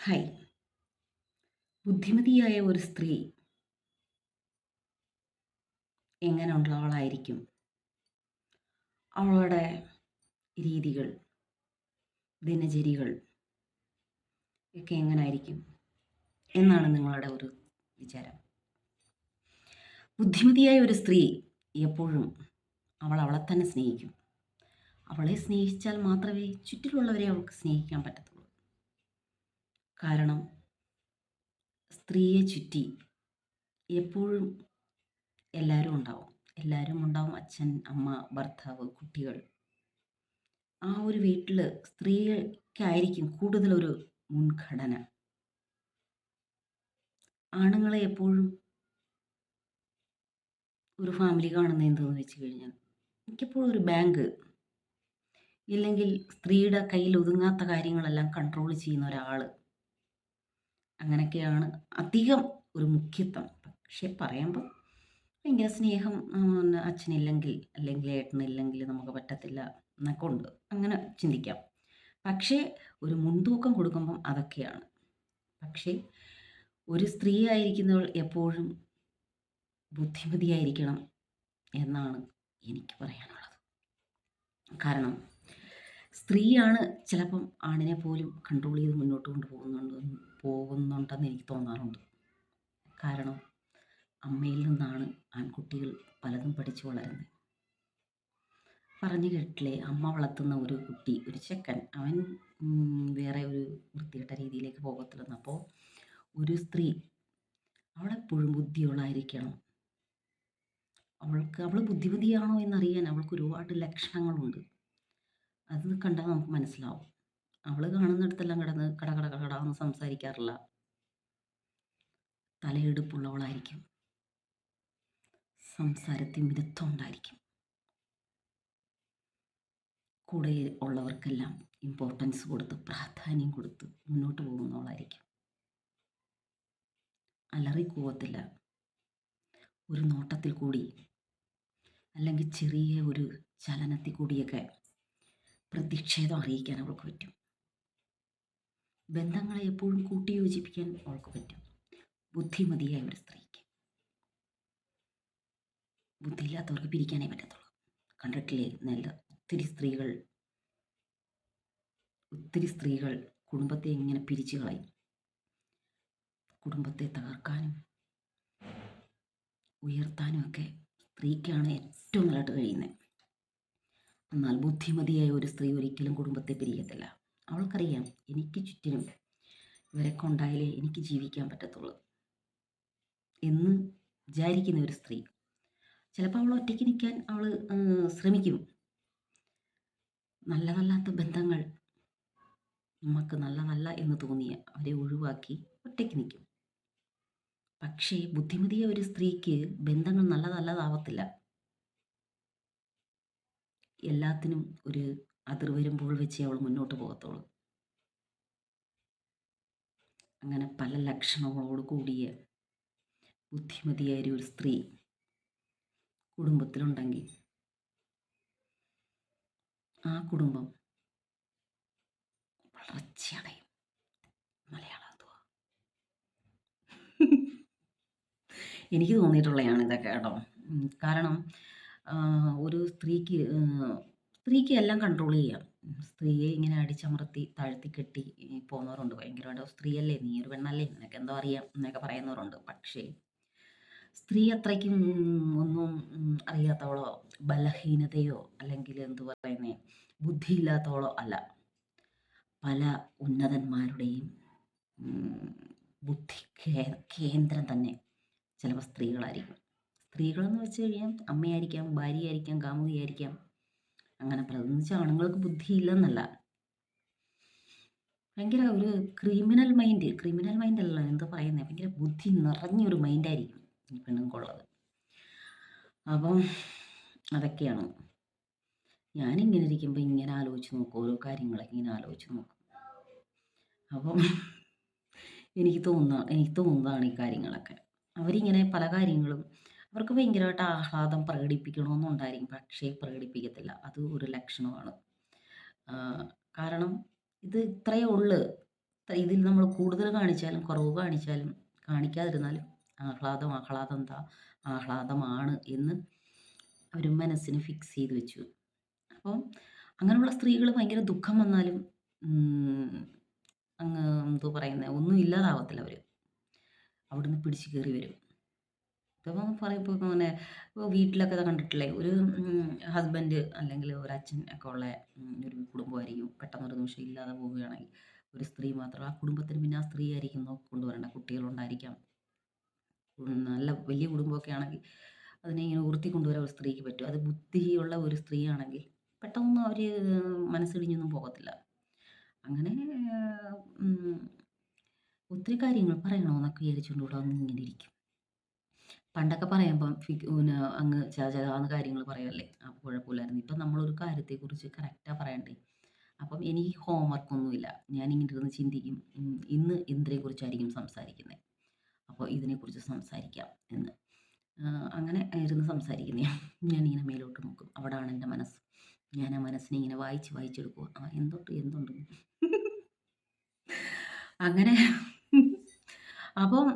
Hi. ബുദ്ധിമതിയായ ഒരു സ്ത്രീ എങ്ങനെയുള്ളവളായിരിക്കും? അവളുടെ രീതികൾ, ദിനചര്യകൾ ഒക്കെ എങ്ങനായിരിക്കും എന്നാണ് നിങ്ങളുടെ ഒരു വിചാരം? ബുദ്ധിമതിയായ ഒരു സ്ത്രീ എപ്പോഴും അവളെ തന്നെ സ്നേഹിക്കും. അവളെ സ്നേഹിച്ചാൽ മാത്രമേ ചുറ്റിലുള്ളവരെ അവൾക്ക് സ്നേഹിക്കാൻ പറ്റത്തുള്ളൂ. കാരണം സ്ത്രീയെ ചുറ്റി എപ്പോഴും എല്ലാവരും ഉണ്ടാവും. എല്ലാവരും ഉണ്ടാവും. അച്ഛൻ, അമ്മ, ഭർത്താവ്, കുട്ടികൾ. ആ ഒരു വീട്ടിൽ സ്ത്രീക്കായിരിക്കും കൂടുതലൊരു മുൻഗണന. ആണുങ്ങളെ എപ്പോഴും ഒരു ഫാമിലി കാണുന്നത് എന്തെന്ന് വെച്ച് കഴിഞ്ഞാൽ മിക്കപ്പോഴും ഒരു ബാങ്ക്, ഇല്ലെങ്കിൽ സ്ത്രീയുടെ കയ്യിൽ ഒതുങ്ങാത്ത കാര്യങ്ങളെല്ലാം കൺട്രോൾ ചെയ്യുന്ന ഒരാൾ, അങ്ങനെയൊക്കെയാണ് അധികം ഒരു മുഖ്യത്വം. പക്ഷെ പറയുമ്പോൾ ഭയങ്കര സ്നേഹം, അച്ഛനില്ലെങ്കിൽ അല്ലെങ്കിൽ ഏട്ടനില്ലെങ്കിൽ നമുക്ക് പറ്റത്തില്ല എന്നൊക്കെ ഉണ്ട്. അങ്ങനെ ചിന്തിക്കാം. പക്ഷേ ഒരു മുൻതൂക്കം കൊടുക്കുമ്പം അതൊക്കെയാണ്. പക്ഷേ ഒരു സ്ത്രീ ആയിരിക്കുന്നവൾ എപ്പോഴും ബുദ്ധിമതിയായിരിക്കണം എന്നാണ് എനിക്ക് പറയാനുള്ളത്. കാരണം സ്ത്രീയാണ് ചിലപ്പം ആണിനെ പോലും കൺട്രോൾ ചെയ്ത് മുന്നോട്ട് പോകുന്നുണ്ടെന്ന് എനിക്ക് തോന്നാറുണ്ട്. കാരണം അമ്മയിൽ നിന്നാണ് ആൺകുട്ടികൾ പലതും പഠിച്ചു വളരുന്നത്. പറഞ്ഞു കേട്ടില്ലേ, അമ്മ വളർത്തുന്ന ഒരു കുട്ടി, ഒരു ചെക്കൻ, അവൻ വേറെ ഒരു വൃത്തികെട്ട രീതിയിലേക്ക് പോകത്തില്ലെന്ന്. അപ്പോൾ ഒരു സ്ത്രീ അവളെപ്പോഴും ബുദ്ധിയുള്ളായിരിക്കണം. അവൾ ബുദ്ധിമതിയാണോ എന്നറിയാൻ അവൾക്ക് ഒരുപാട് ലക്ഷണങ്ങളുണ്ട്. അത് കണ്ടാൽ നമുക്ക് മനസ്സിലാവും. അവൾ കാണുന്നിടത്തെല്ലാം കിടന്ന് കട കട കടാന്ന് സംസാരിക്കാറില്ല. തലയെടുപ്പുള്ളവളായിരിക്കും. സംസാരത്തിൽ മിതത്വം ഉണ്ടായിരിക്കും. കൂടെ ഉള്ളവർക്കെല്ലാം ഇമ്പോർട്ടൻസ് കൊടുത്ത് പ്രാധാന്യം കൊടുത്ത് മുന്നോട്ട് പോകുന്നവളായിരിക്കും. അലറി കൂവത്തില്ല. ഒരു നോട്ടത്തിൽ കൂടി അല്ലെങ്കിൽ ചെറിയ ഒരു ചലനത്തിൽ കൂടിയൊക്കെ പ്രതിഷേധം അറിയിക്കാൻ അവൾക്ക് പറ്റും. ബന്ധങ്ങളെ എപ്പോഴും കൂട്ടിയോജിപ്പിക്കാൻ അവൾക്ക് പറ്റും. ബുദ്ധിമതിയായ ഒരു സ്ത്രീക്ക്. ബുദ്ധിയില്ലാത്തവർക്ക് പിരിക്കാനേ പറ്റത്തുള്ളൂ. കണ്ടിട്ടില്ലേ, ഒത്തിരി സ്ത്രീകൾ കുടുംബത്തെ ഇങ്ങനെ പിരിച്ചു കളയും. കുടുംബത്തെ തകർക്കാനും ഉയർത്താനും ഒക്കെ സ്ത്രീക്കാണ് ഏറ്റവും നല്ലതായിട്ട് കഴിയുന്നത്. എന്നാൽ ബുദ്ധിമതിയായ ഒരു സ്ത്രീ ഒരിക്കലും കുടുംബത്തെ പിരിയത്തില്ല. അവൾക്കറിയാം, എനിക്ക് ചുറ്റിനും ഇവരെ കൊണ്ടായാലേ എനിക്ക് ജീവിക്കാൻ പറ്റത്തുള്ളൂ എന്ന് വിചാരിക്കുന്ന ഒരു സ്ത്രീ. ചിലപ്പോൾ അവൾ ഒറ്റയ്ക്ക് നിൽക്കാൻ അവൾ ശ്രമിക്കും. നല്ലതല്ലാത്ത ബന്ധങ്ങൾ നമുക്ക് നല്ലതല്ല എന്ന് തോന്നിയ അവരെ ഒഴിവാക്കി ഒറ്റയ്ക്ക് നിൽക്കും. പക്ഷേ ബുദ്ധിമതിയായ ഒരു സ്ത്രീക്ക് ബന്ധങ്ങൾ നല്ലതല്ലതാവത്തില്ല. എല്ലാത്തിനും ഒരു അതിർ വരുമ്പോൾ വെച്ച് അവൾ മുന്നോട്ട് പോകത്തുള്ളൂ. അങ്ങനെ പല ലക്ഷണങ്ങളോട് കൂടിയ ബുദ്ധിമതിയായ ഒരു സ്ത്രീ കുടുംബത്തിലുണ്ടെങ്കിൽ ആ കുടുംബം വളർച്ചയടയും. മലയാളം എന്തുവാ? എനിക്ക് തോന്നിയിട്ടുള്ളതാണ് ഇതൊക്കെ കേട്ടോ. കാരണം ഒരു സ്ത്രീക്ക് എല്ലാം കൺട്രോൾ ചെയ്യാം. സ്ത്രീയെ ഇങ്ങനെ അടിച്ചമർത്തി താഴ്ത്തി കെട്ടി പോകുന്നവരുണ്ട്. ഭയങ്കരമായിട്ട് സ്ത്രീയല്ലേ, നീ ഒരു പെണ്ണല്ലേ, നിനക്ക് എന്തോ അറിയാം എന്നൊക്കെ പറയുന്നവരുണ്ട്. പക്ഷേ സ്ത്രീ അത്രയ്ക്കും ഒന്നും അറിയാത്തവളോ ബലഹീനതയോ അല്ലെങ്കിൽ എന്തു പറയുന്നേ ബുദ്ധിയില്ലാത്തവളോ അല്ല. പല ഉന്നതന്മാരുടെയും ബുദ്ധി കേന്ദ്രം തന്നെ ചിലപ്പോൾ സ്ത്രീകളായിരിക്കും. സ്ത്രീകളെന്ന് വെച്ച് കഴിഞ്ഞാൽ അമ്മയായിരിക്കാം, ഭാര്യയായിരിക്കാം, കാമുകിയായിരിക്കാം, അങ്ങനെ പലതെന്ന് വെച്ചാൽ ആണുങ്ങൾക്ക് ബുദ്ധിയില്ലെന്നല്ല. ഭയങ്കര ഒരു ക്രിമിനൽ മൈൻഡ് അല്ല, എന്താ പറയുന്നത്, ഭയങ്കര ബുദ്ധി നിറഞ്ഞൊരു മൈൻഡായിരിക്കും ഈ പെണ്ണുങ്ങൾക്കുള്ളത്. അപ്പം അതൊക്കെയാണ്. ഞാനിങ്ങനെ ഇരിക്കുമ്പോൾ ഇങ്ങനെ ആലോചിച്ച് നോക്കും, ഓരോ കാര്യങ്ങളൊക്കെ ഇങ്ങനെ ആലോചിച്ച് നോക്കും. അപ്പം എനിക്ക് തോന്നുന്നതാണ് ഈ കാര്യങ്ങളൊക്കെ. അവരിങ്ങനെ പല കാര്യങ്ങളും അവർക്ക് ഭയങ്കരമായിട്ട് ആഹ്ലാദം പ്രകടിപ്പിക്കണമെന്നുണ്ടായിരിക്കും. പക്ഷേ പ്രകടിപ്പിക്കത്തില്ല. അത് ഒരു ലക്ഷണമാണ്. കാരണം ഇത് ഇത്രയേ ഉള്ളു. ഇതിൽ നമ്മൾ കൂടുതൽ കാണിച്ചാലും കുറവ് കാണിച്ചാലും കാണിക്കാതിരുന്നാലും ആഹ്ലാദം എന്താ ആഹ്ലാദമാണ് എന്ന് അവർ മനസ്സിന് ഫിക്സ് ചെയ്ത് വെച്ചു. അപ്പം അങ്ങനെയുള്ള സ്ത്രീകൾ ഭയങ്കര ദുഃഖം വന്നാലും അങ്ങ് എന്തോ പറയുന്നത് ഒന്നും ഇല്ലാതാവത്തില്ല അവർ. അവിടുന്ന് പിടിച്ച് കയറി വരും. ഇപ്പം പറയുമ്പോൾ അങ്ങനെ വീട്ടിലൊക്കെ കണ്ടിട്ടില്ലേ ഒരു ഹസ്ബൻഡ് അല്ലെങ്കിൽ ഒരു അച്ഛൻ ഒക്കെ ഉള്ള ഒരു കുടുംബമായിരിക്കും. പെട്ടെന്നൊരു നിമിഷം ഇല്ലാതെ പോവുകയാണെങ്കിൽ ഒരു സ്ത്രീ മാത്രം ആ കുടുംബത്തിന് പിന്നെ ആ സ്ത്രീ ആയിരിക്കും കൊണ്ടുവരേണ്ട. കുട്ടികളുണ്ടായിരിക്കാം. നല്ല വലിയ കുടുംബമൊക്കെ ആണെങ്കിൽ അതിനെ ഇങ്ങനെ ഉയർത്തി കൊണ്ടുവരാൻ ഒരു സ്ത്രീക്ക് പറ്റും. അത് ബുദ്ധിയുള്ള ഒരു സ്ത്രീയാണെങ്കിൽ പെട്ടെന്നൊന്നും അവർ മനസ്സിടിഞ്ഞൊന്നും പോകത്തില്ല. അങ്ങനെ ഒത്തിരി കാര്യങ്ങൾ പറയണമെന്നൊക്കെ വിചാരിച്ചുകൊണ്ട് ഇവിടെ വന്ന് ഇങ്ങനെ ഇരിക്കും. പണ്ടൊക്കെ പറയുമ്പം പിന്നെ അങ്ങ് ചാചാന്ന് കാര്യങ്ങൾ പറയുമല്ലേ. അപ്പോൾ കുഴപ്പമില്ലായിരുന്നു. ഇപ്പം നമ്മളൊരു കാര്യത്തെക്കുറിച്ച് കറക്റ്റാ പറയണ്ടേ. അപ്പം എനിക്ക് ഹോംവർക്കൊന്നുമില്ല. ഞാനിങ്ങനെ ഇരുന്ന് ചിന്തിക്കും. ഇന്ന് എന്തിനെക്കുറിച്ചായിരിക്കും സംസാരിക്കുന്നത്. അപ്പോൾ ഇതിനെക്കുറിച്ച് സംസാരിക്കാം എന്ന്. അങ്ങനെ ഇരുന്ന് സംസാരിക്കുന്നതാണ്. ഞാനിങ്ങനെ മേലോട്ട് നോക്കും. അവിടാണ് എൻ്റെ മനസ്സ്. ഞാൻ ആ മനസ്സിനെ ഇങ്ങനെ വായിച്ചെടുക്കുക. എന്തുണ്ട് അങ്ങനെ അപ്പം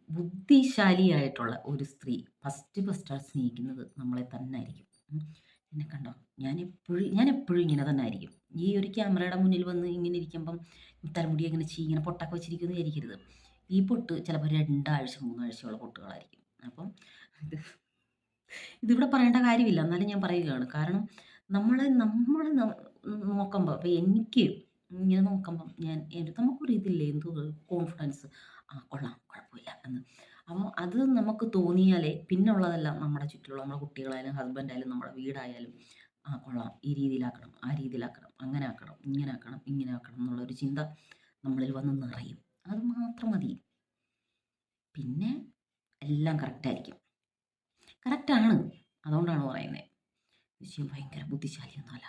ബുദ്ധിശാലിയായിട്ടുള്ള ഒരു സ്ത്രീ ഫസ്റ്റ് സ്നേഹിക്കുന്നത് നമ്മളെ തന്നെ ആയിരിക്കും. എന്നെ കണ്ടോ ഞാൻ എപ്പോഴും ഇങ്ങനെ തന്നെ ആയിരിക്കും. ഈ ഒരു ക്യാമറയുടെ മുന്നിൽ വന്ന് ഇങ്ങനെ ഇരിക്കുമ്പം തലമുടി ഇങ്ങനെ ഇങ്ങനെ പൊട്ടൊക്കെ വെച്ചിരിക്കുമെന്ന് വിചാരിക്കരുത്. ഈ പൊട്ട് ചിലപ്പോൾ 2 ആഴ്ച 3 ആഴ്ചയുള്ള പൊട്ടുകളായിരിക്കും. അപ്പം ഇതിവിടെ പറയേണ്ട കാര്യമില്ല. എന്നാലും ഞാൻ പറയുകയാണ്. കാരണം നമ്മൾ നോക്കുമ്പോൾ ഇപ്പം എനിക്ക് ഇങ്ങനെ നോക്കുമ്പം നമുക്കൊരു ഇതില്ലേ എന്തോ കോൺഫിഡൻസ് കൊള്ളാം കുഴപ്പമില്ല എന്ന്. അപ്പോൾ അത് നമുക്ക് തോന്നിയാലേ പിന്നുള്ളതെല്ലാം നമ്മുടെ ചുറ്റിലുള്ള നമ്മുടെ കുട്ടികളായാലും ഹസ്ബൻഡായാലും നമ്മുടെ വീടായാലും കൊള്ളാം ഈ രീതിയിലാക്കണം ആ രീതിയിലാക്കണം അങ്ങനെ ആക്കണം ഇങ്ങനെ ആക്കണം എന്നുള്ളൊരു ചിന്ത നമ്മളിൽ വന്ന് നിറയും. അത് മാത്രം മതി. പിന്നെ എല്ലാം കറക്റ്റായിരിക്കും. കറക്റ്റാണ്. അതുകൊണ്ടാണ് പറയുന്നത്. വിഷയം ഭയങ്കര ബുദ്ധിശാലിയൊന്നുമല്ല.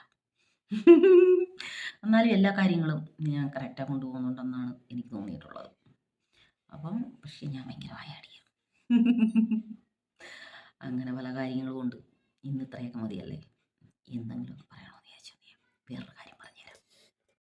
എന്നാലും എല്ലാ കാര്യങ്ങളും ഞാൻ കറക്റ്റായി കൊണ്ടുപോകുന്നുണ്ടെന്നാണ് എനിക്ക് തോന്നിയിട്ടുള്ളത്. അപ്പം പക്ഷേ ഞാൻ ഭയങ്കര വായാടിയാണ്. അങ്ങനെ പല കാര്യങ്ങളും ഉണ്ട്. ഇന്ന് ഇത്രയൊക്കെ മതിയല്ലേ. എന്തെങ്കിലുമൊക്കെ പറയണമെന്ന് വിചാരിച്ചു. വേറൊരു കാര്യം